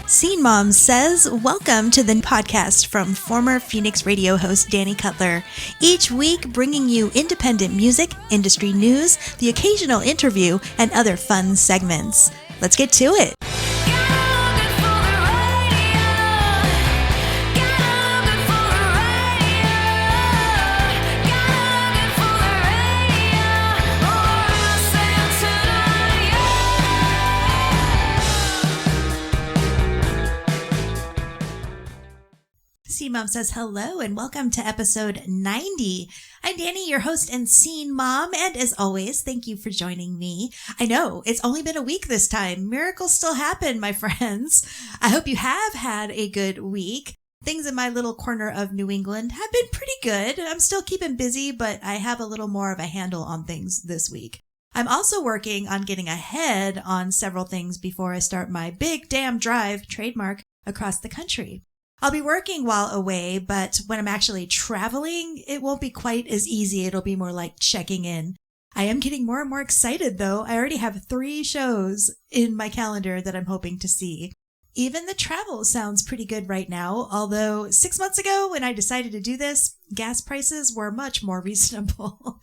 Scene Mom says, welcome to the podcast from former Phoenix radio host Danny Cutler. Each week bringing you independent music, industry news, the occasional interview, and other fun segments. Let's get to it. Scene Mom says hello and welcome to episode 90. I'm Danny, your host and Scene Mom, and as always, thank you for joining me. I know, it's only been a week this time. Miracles still happen, my friends. I hope you have had a good week. Things in my little corner of New England have been pretty good. I'm still keeping busy, but I have a little more of a handle on things this week. I'm also working on getting ahead on several things before I start my big damn drive, trademark, across the country. I'll be working while away, but when I'm actually traveling, it won't be quite as easy. It'll be more like checking in. I am getting more and more excited, though. I already have 3 shows in my calendar that I'm hoping to see. Even the travel sounds pretty good right now, although 6 months ago when I decided to do this, gas prices were much more reasonable.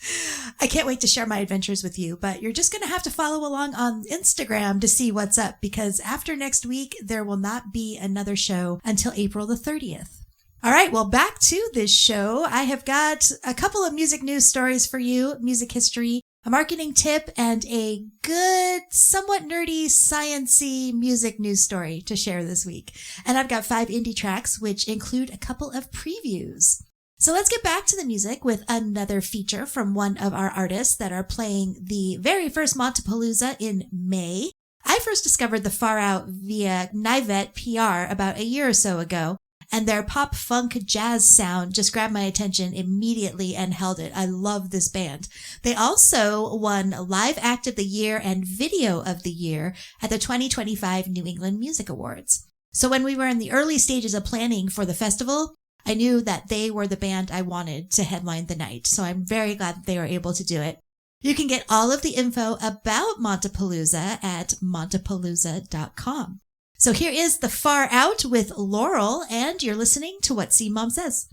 I can't wait to share my adventures with you, but you're just going to have to follow along on Instagram to see what's up, because after next week, there will not be another show until April the 30th. All right, well, back to this show. I have got a couple of music news stories for you, music history, a marketing tip, and a good, somewhat nerdy, science-y music news story to share this week. And I've got 5 indie tracks, which include a couple of previews. So let's get back to the music with another feature from one of our artists that are playing the very first Montapalooza in May. I first discovered the Far Out via Nivet PR about a year or so ago, and their pop funk jazz sound just grabbed my attention immediately and held it. I love this band. They also won Live Act of the Year and Video of the Year at the 2025 New England Music Awards. So when we were in the early stages of planning for the festival, I knew that they were the band I wanted to headline the night. So I'm very glad that they were able to do it. You can get all of the info about Montapalooza at montapalooza.com. So here is the Far Out with Laurel, and you're listening to What Scene Mom Says.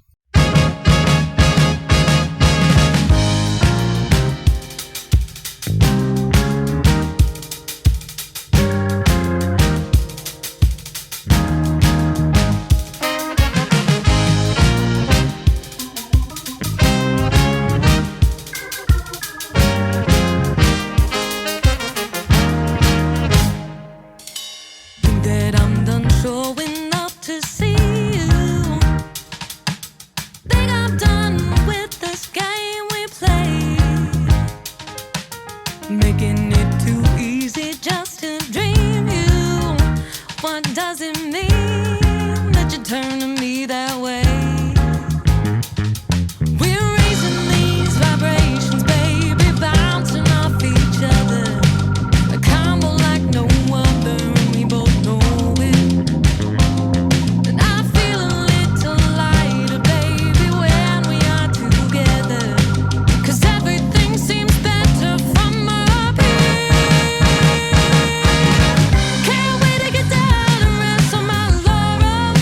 Showing up to see you. Think I'm done with this game we play, making it too easy just to dream you. What does it mean that you turn to me that way? We're raising these vibrations, baby, bouncing off each other, a combo like no other, and we both know it. Can't wait to get down and rest on my laurel.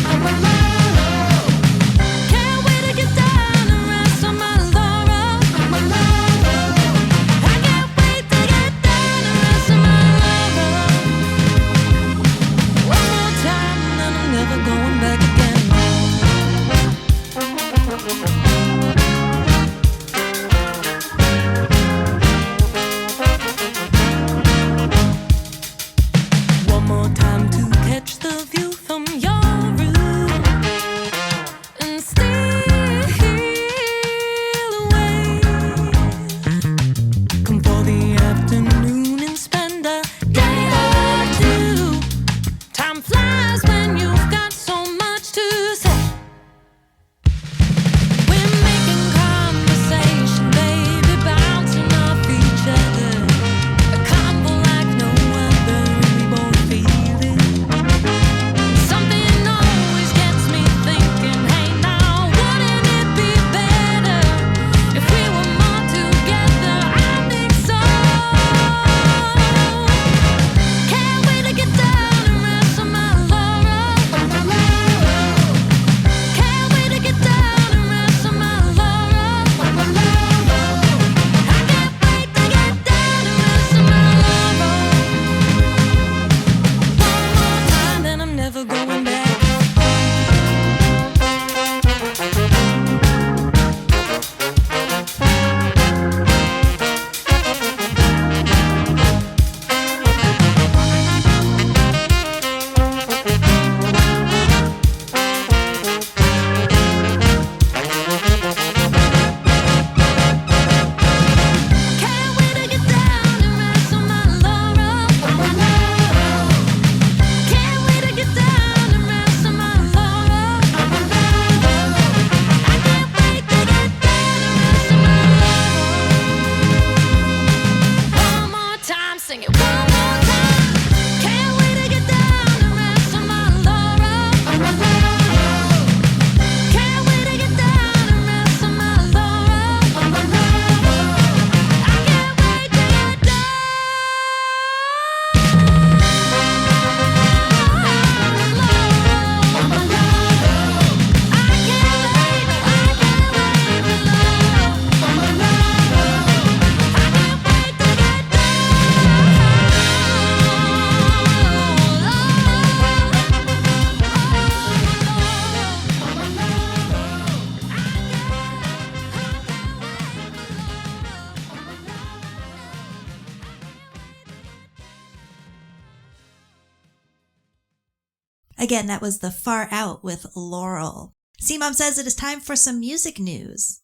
Again, that was The Far Out with Laurel. C-Mom says it is time for some music news.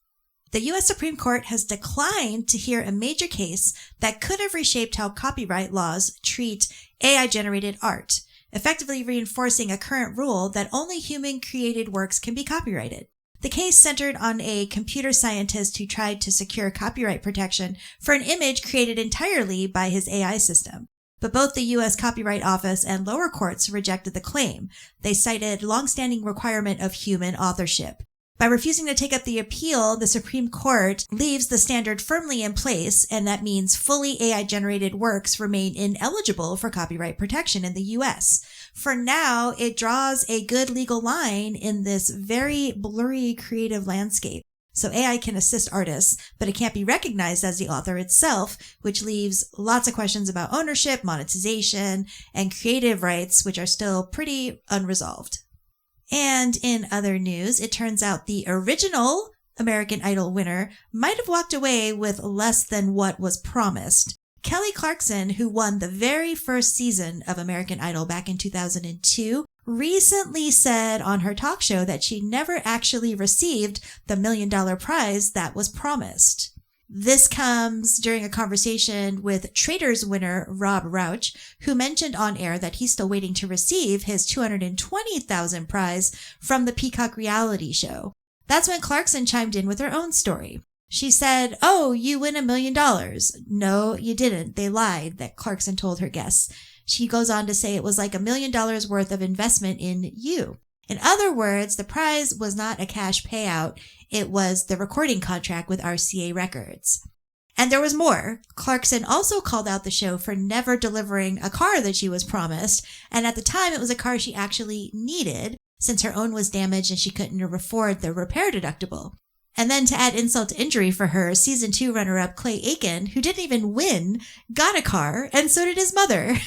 The U.S. Supreme Court has declined to hear a major case that could have reshaped how copyright laws treat AI-generated art, effectively reinforcing a current rule that only human-created works can be copyrighted. The case centered on a computer scientist who tried to secure copyright protection for an image created entirely by his AI system. But both the U.S. Copyright Office and lower courts rejected the claim. They cited longstanding requirement of human authorship. By refusing to take up the appeal, the Supreme Court leaves the standard firmly in place, and that means fully AI-generated works remain ineligible for copyright protection in the U.S. For now, it draws a good legal line in this very blurry creative landscape. So AI can assist artists, but it can't be recognized as the author itself, which leaves lots of questions about ownership, monetization, and creative rights, which are still pretty unresolved. And in other news, it turns out the original American Idol winner might have walked away with less than what was promised. Kelly Clarkson, who won the very first season of American Idol back in 2002, recently said on her talk show that she never actually received the $1 million prize that was promised. This comes during a conversation with Traitors winner Rob Rauch, who mentioned on air that he's still waiting to receive his $220,000 prize from the Peacock reality show. That's when Clarkson chimed in with her own story. She said, "Oh, you win $1 million. No, you didn't. They lied," that Clarkson told her guests. She goes on to say it was like $1 million worth of investment in you. In other words, the prize was not a cash payout. It was the recording contract with RCA Records. And there was more. Clarkson also called out the show for never delivering a car that she was promised. And at the time, it was a car she actually needed since her own was damaged and she couldn't afford the repair deductible. And then to add insult to injury for her, season 2 runner-up Clay Aiken, who didn't even win, got a car, and so did his mother.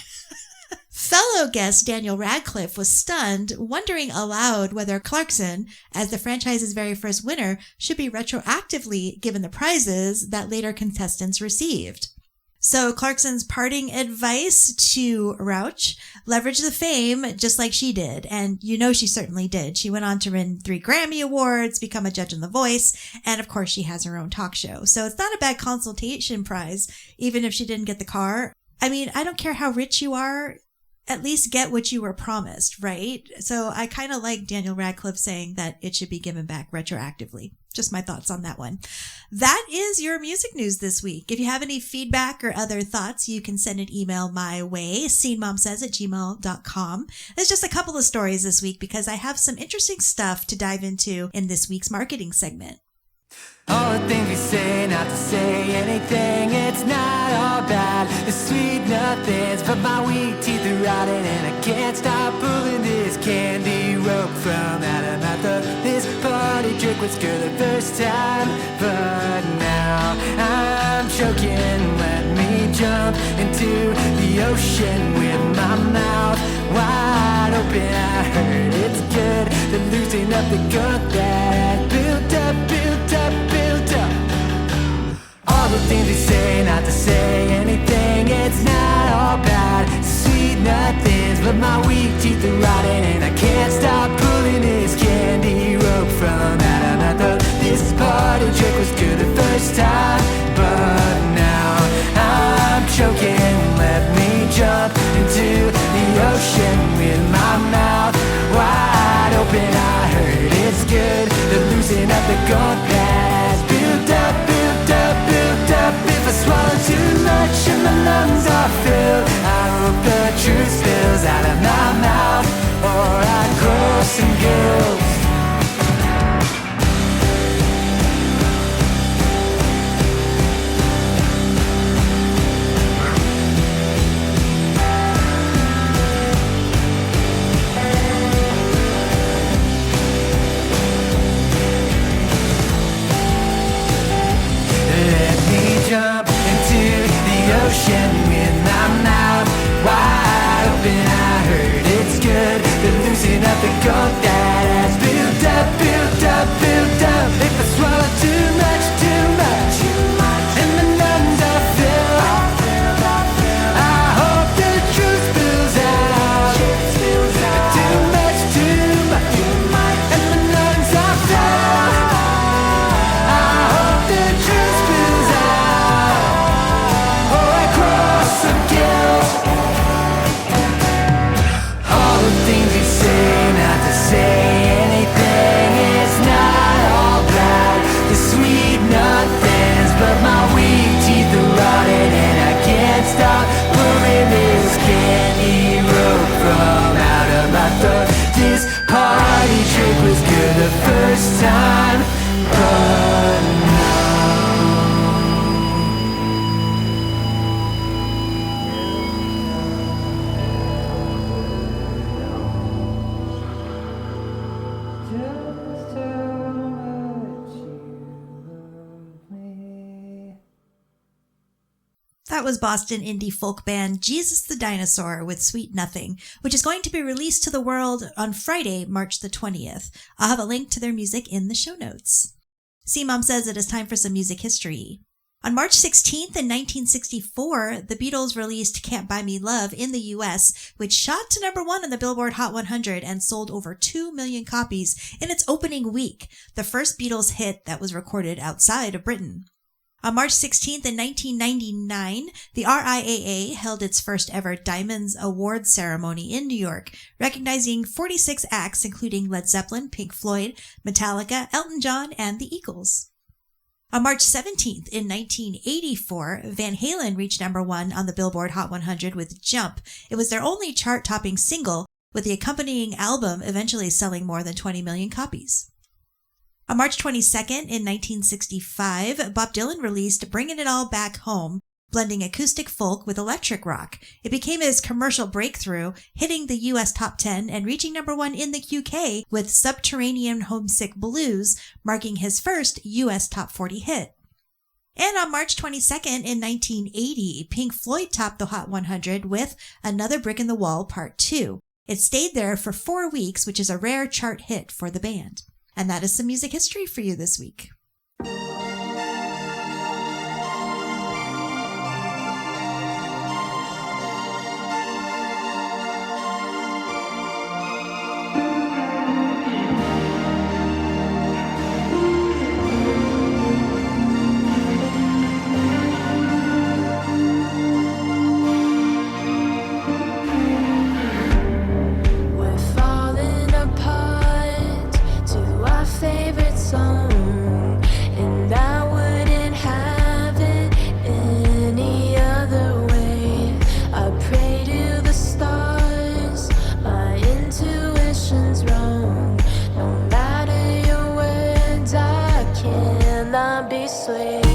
Fellow guest Daniel Radcliffe was stunned, wondering aloud whether Clarkson, as the franchise's very first winner, should be retroactively given the prizes that later contestants received. So Clarkson's parting advice to Rauch: leverage the fame just like she did. And you know she certainly did. She went on to win 3 Grammy Awards, become a judge on The Voice, and of course she has her own talk show. So it's not a bad consultation prize, even if she didn't get the car. I mean, I don't care how rich you are, at least get what you were promised, right? So I kind of like Daniel Radcliffe saying that it should be given back retroactively. Just my thoughts on that one. That is your music news this week. If you have any feedback or other thoughts, you can send an email my way, scenemomsays@gmail.com. There's just a couple of stories this week because I have some interesting stuff to dive into in this week's marketing segment. All the things we say, not to say anything, it's not all bad. The sweet nothings, but my weak teeth are rotting, and I can't stop pulling this candy rope from out of my throat. This party trick was good the first time, but now I'm choking. Let me jump into the ocean with my mouth wide open. I heard it's good to loosen up the gunk that built up, built up, built up. All the things we say, not to say anything, it's not all bad. Sweet nothings, but my weak teeth are rotting, and I can't stop pulling this candy rope from out of my throat. This party trick was good the first time, but now I'm choking. Let me jump into the ocean with my mouth wide open. I heard it's good to loosen up the gunk that's built up, built up, built up. If I swallow too much and my lungs are filled, I hope the truth spills out of my mouth, or I grow some gills. Jump into the ocean with my mouth wide open. I heard it's good to loosen up the gunk that has built up, built up, built up. If I swallow too much, and my lungs are filled, I hope the truth spills out. Too much. That was Boston indie folk band Jesus the Dinosaur with Sweet Nothing, which is going to be released to the world on Friday, March the 20th. I'll have a link to their music in the show notes. C-Mom says it is time for some music history. On March 16th in 1964, the Beatles released Can't Buy Me Love in the US, which shot to number 1 on the Billboard Hot 100 and sold over 2 million copies in its opening week, the first Beatles hit that was recorded outside of Britain. On March 16th in 1999, the RIAA held its first ever Diamonds Award ceremony in New York, recognizing 46 acts including Led Zeppelin, Pink Floyd, Metallica, Elton John, and the Eagles. On March 17th in 1984, Van Halen reached number 1 on the Billboard Hot 100 with Jump. It was their only chart-topping single, with the accompanying album eventually selling more than 20 million copies. On March 22nd in 1965, Bob Dylan released Bringin' It All Back Home, blending acoustic folk with electric rock. It became his commercial breakthrough, hitting the US top 10 and reaching number 1 in the UK with Subterranean Homesick Blues, marking his first US top 40 hit. And on March 22nd in 1980, Pink Floyd topped the Hot 100 with Another Brick in the Wall Part 2. It stayed there for 4 weeks, which is a rare chart hit for the band. And that is some music history for you this week. Yeah.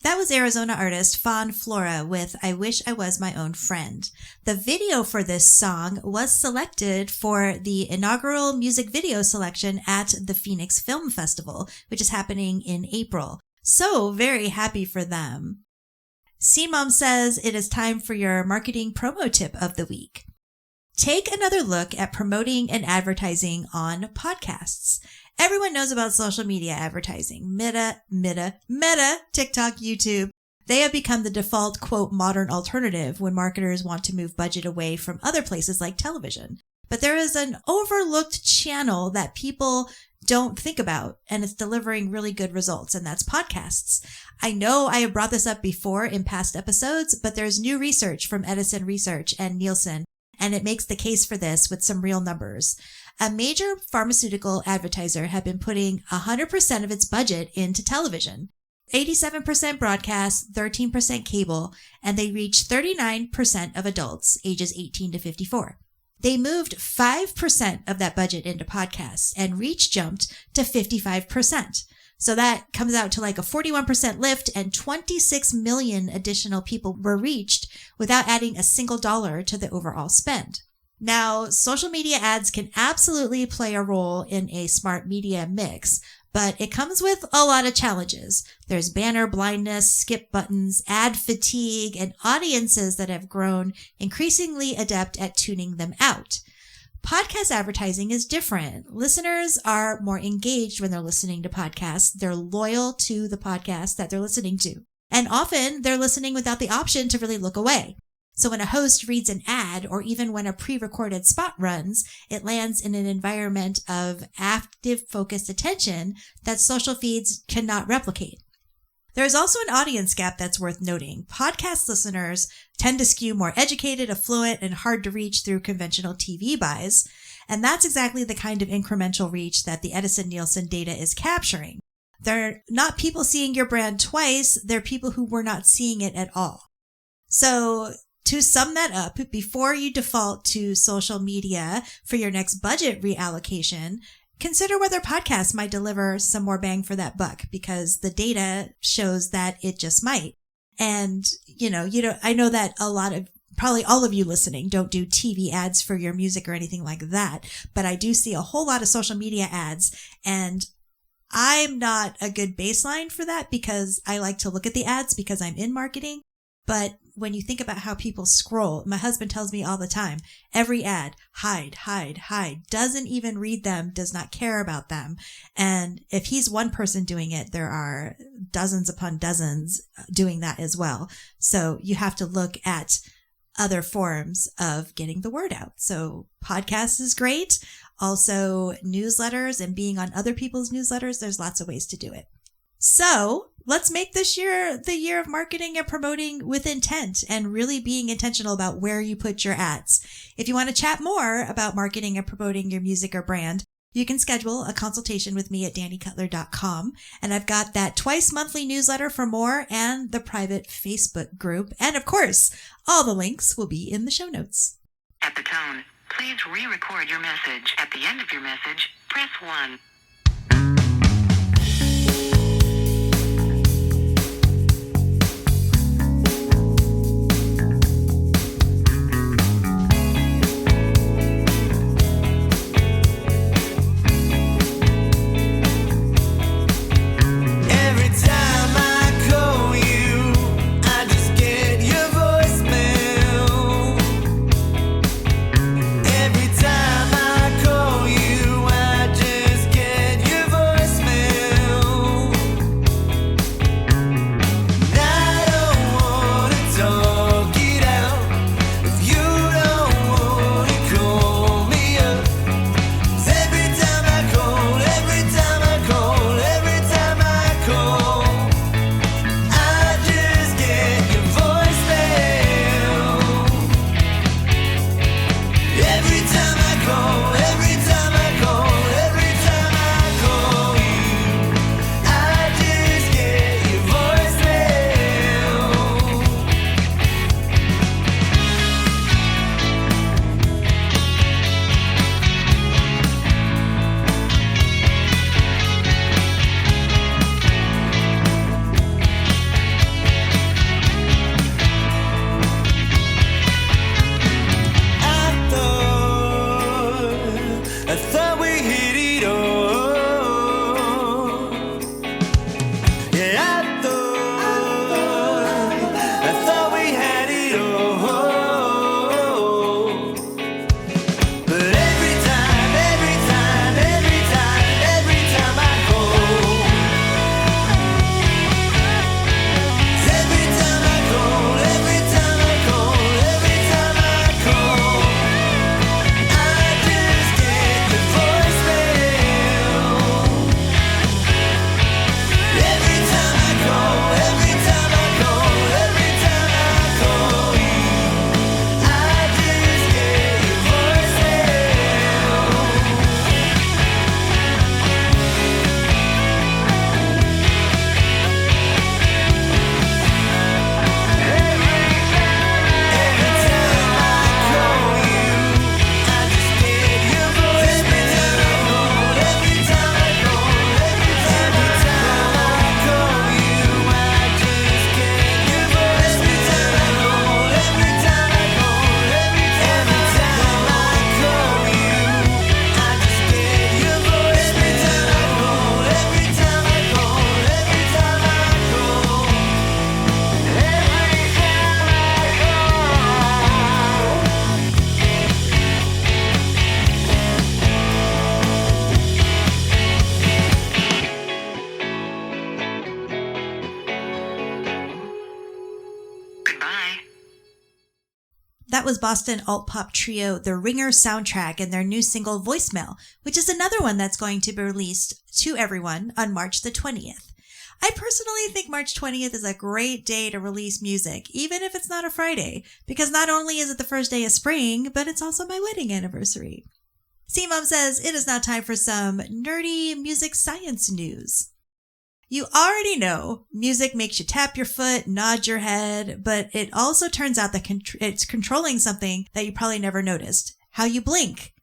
That was Arizona artist Fawn Flora with I Wish I Was My Own Friend. The video for this song was selected for the inaugural music video selection at the Phoenix Film Festival, which is happening in April. So very happy for them. Scene Mom says it is time for your marketing promo tip of the week. Take another look at promoting and advertising on podcasts. Everyone knows about social media advertising. Meta, TikTok, YouTube. They have become the default, quote, modern alternative when marketers want to move budget away from other places like television. But there is an overlooked channel that people don't think about, and it's delivering really good results, and that's podcasts. I know I have brought this up before in past episodes, but there's new research from Edison Research and Nielsen, and it makes the case for this with some real numbers. A major pharmaceutical advertiser had been putting 100% of its budget into television, 87% broadcast, 13% cable, and they reached 39% of adults ages 18 to 54. They moved 5% of that budget into podcasts, and reach jumped to 55%. So that comes out to like a 41% lift, and 26 million additional people were reached without adding a single dollar to the overall spend. Now, social media ads can absolutely play a role in a smart media mix, but it comes with a lot of challenges. There's banner blindness, skip buttons, ad fatigue, and audiences that have grown increasingly adept at tuning them out. Podcast advertising is different. Listeners are more engaged when they're listening to podcasts. They're loyal to the podcast that they're listening to. And often they're listening without the option to really look away. So when a host reads an ad, or even when a pre-recorded spot runs, it lands in an environment of active, focused attention that social feeds cannot replicate. There is also an audience gap that's worth noting. Podcast listeners tend to skew more educated, affluent, and hard to reach through conventional TV buys. And that's exactly the kind of incremental reach that the Edison-Nielsen data is capturing. They're not people seeing your brand twice, they're people who were not seeing it at all. So to sum that up, before you default to social media for your next budget reallocation, consider whether podcasts might deliver some more bang for that buck, because the data shows that it just might. And, I know that probably all of you listening don't do TV ads for your music or anything like that, but I do see a whole lot of social media ads, and I'm not a good baseline for that because I like to look at the ads because I'm in marketing. But when you think about how people scroll, my husband tells me all the time, every ad, hide, doesn't even read them, does not care about them. And if he's one person doing it, there are dozens upon dozens doing that as well. So you have to look at other forms of getting the word out. So podcasts is great. Also newsletters and being on other people's newsletters. There's lots of ways to do it. So let's make this year the year of marketing and promoting with intent and really being intentional about where you put your ads. If you want to chat more about marketing and promoting your music or brand, you can schedule a consultation with me at dannycutler.com. And I've got that twice monthly newsletter for more and the private Facebook group. And of course, all the links will be in the show notes. At the tone, please re-record your message. At the end of your message, press 1. Every time I call you, I just get was Boston alt-pop trio The Ringer Soundtrack and their new single Voicemail, which is another one that's going to be released to everyone on March the 20th. I personally think March 20th is a great day to release music, even if it's not a Friday, because not only is it the first day of spring, but it's also my wedding anniversary. C-Mom says it is now time for some nerdy music science news. You already know music makes you tap your foot, nod your head, but it also turns out that it's controlling something that you probably never noticed, how you blink.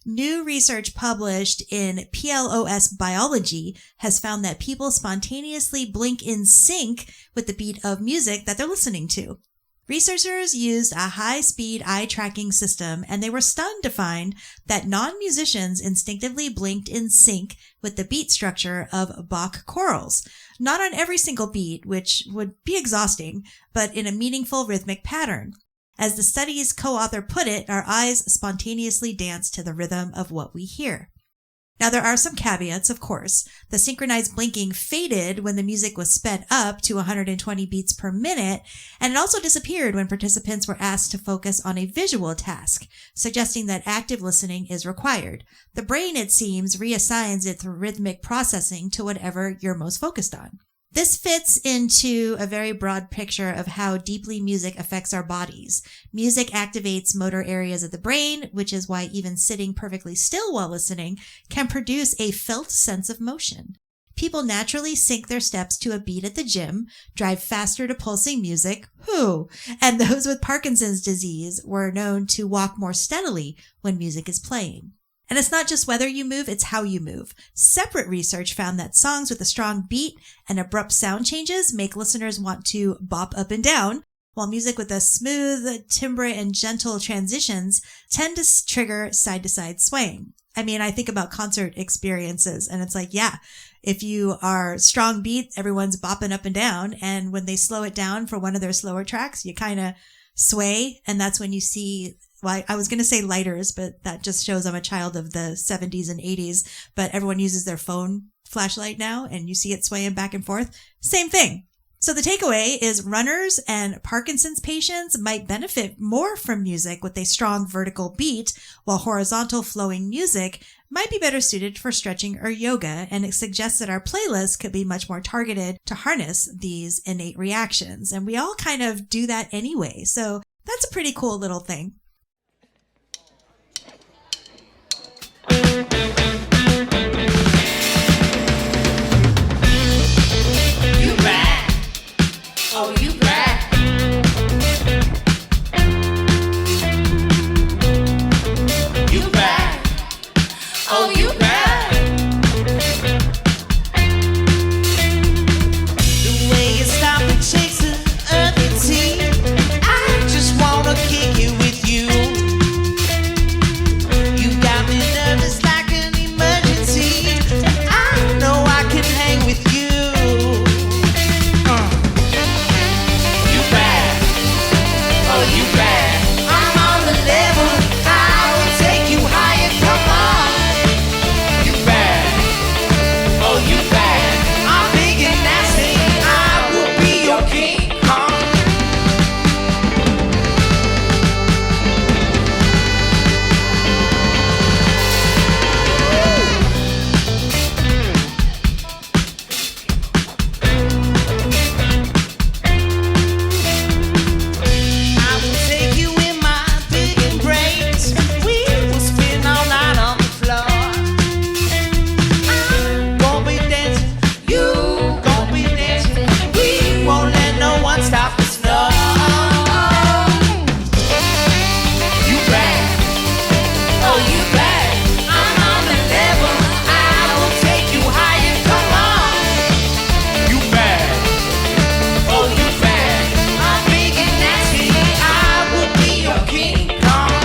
New research published in PLOS Biology has found that people spontaneously blink in sync with the beat of music that they're listening to. Researchers used a high-speed eye tracking system, and they were stunned to find that non-musicians instinctively blinked in sync with the beat structure of Bach chorals. Not on every single beat, which would be exhausting, but in a meaningful rhythmic pattern. As the study's co-author put it, our eyes spontaneously dance to the rhythm of what we hear. Now, there are some caveats, of course. The synchronized blinking faded when the music was sped up to 120 beats per minute, and it also disappeared when participants were asked to focus on a visual task, suggesting that active listening is required. The brain, it seems, reassigns its rhythmic processing to whatever you're most focused on. This fits into a very broad picture of how deeply music affects our bodies. Music activates motor areas of the brain, which is why even sitting perfectly still while listening can produce a felt sense of motion. People naturally sync their steps to a beat at the gym, drive faster to pulsing music, and those with Parkinson's disease were known to walk more steadily when music is playing. And it's not just whether you move, it's how you move. Separate research found that songs with a strong beat and abrupt sound changes make listeners want to bop up and down, while music with a smooth timbre and gentle transitions tend to trigger side-to-side swaying. I mean, I think about concert experiences, and it's like, yeah, if you are strong beat, everyone's bopping up and down, and when they slow it down for one of their slower tracks, you kind of sway, and that's when you see... Well, I was going to say lighters, but that just shows I'm a child of the 70s and 80s. But everyone uses their phone flashlight now, and you see it swaying back and forth. Same thing. So the takeaway is runners and Parkinson's patients might benefit more from music with a strong vertical beat, while horizontal flowing music might be better suited for stretching or yoga. And it suggests that our playlist could be much more targeted to harness these innate reactions. And we all kind of do that anyway. So that's a pretty cool little thing. You back. Oh, you back. You back. Oh, you back. The way you stop and chase the urgency, I just wanna kick it with you. You got me nervous like an emergency. I know I can hang with you. You bad. Oh, you bad. I'm on the level. I will take you higher. Come on. You bad. Oh, you bad. I'm big and nasty. I will be your King Kong. I will take you in my big embrace. We will spin all night on the floor. I'm gonna be dancing, you gonna be dancing. We won't let no one stop us, no. You bad, oh you bad. I'm on the level, I will take you higher. Come on, you bad, oh you bad. I'm big and nasty, I will be your King Kong.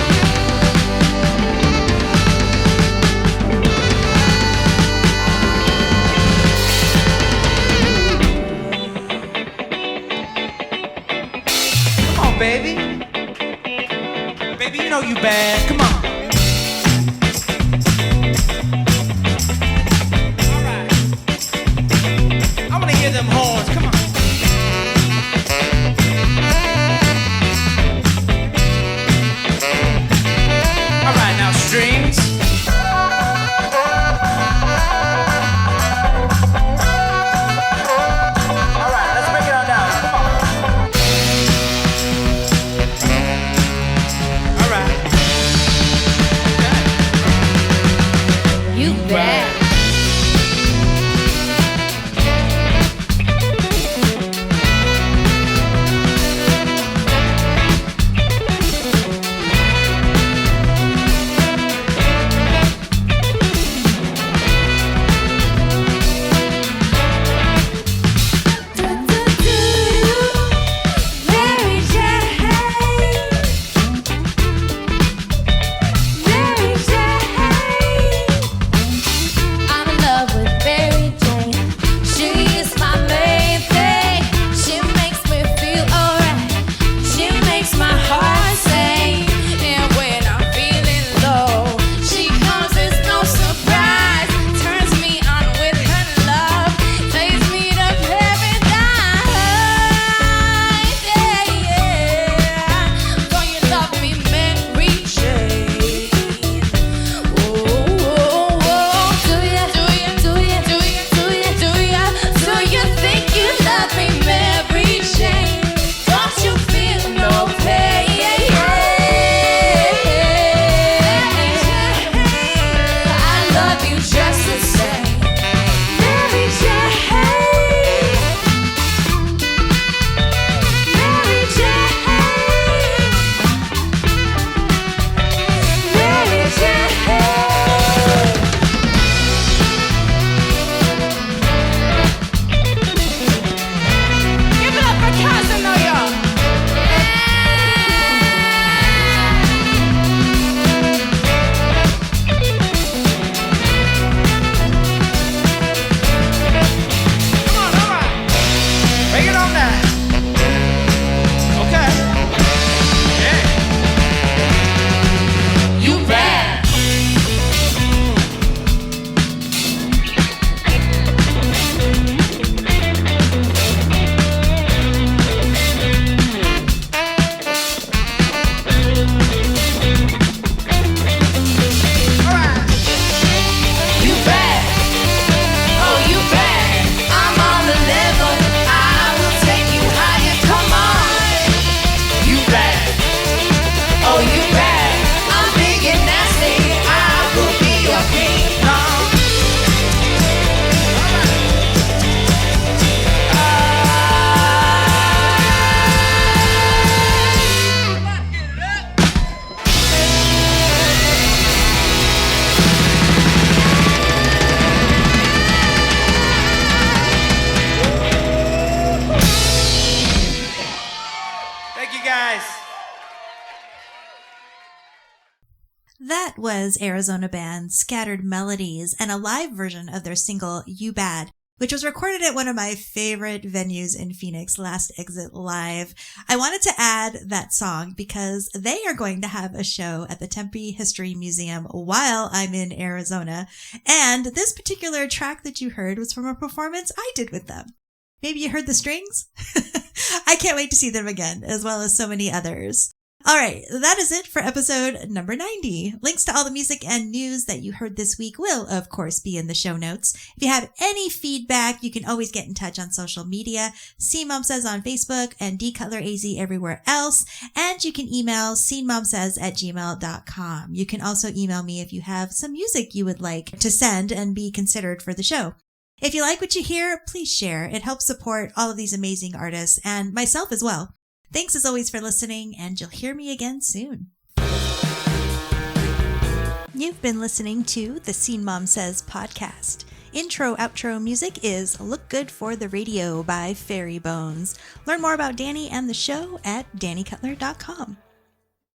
Come on, baby. Baby, you know you bad. Come on. All right. I want to hear them horns. Come on. bad. That was Arizona band Scattered Melodies and a live version of their single You Bad, which was recorded at one of my favorite venues in Phoenix, Last Exit Live. I wanted to add that song because they are going to have a show at the Tempe History Museum while I'm in Arizona. And this particular track that you heard was from a performance I did with them. Maybe you heard the strings? I can't wait to see them again, as well as so many others. All right, that is it for episode number 90. Links to all the music and news that you heard this week will, of course, be in the show notes. If you have any feedback, you can always get in touch on social media. scenemomsays on Facebook and dcutleraz everywhere else. And you can email scenemomsays@gmail.com. You can also email me if you have some music you would like to send and be considered for the show. If you like what you hear, please share. It helps support all of these amazing artists and myself as well. Thanks as always for listening, and you'll hear me again soon. You've been listening to the Scene Mom Says podcast. Intro-outro music is Look Good for the Radio by Fairy Bones. Learn more about Danny and the show at dannycutler.com.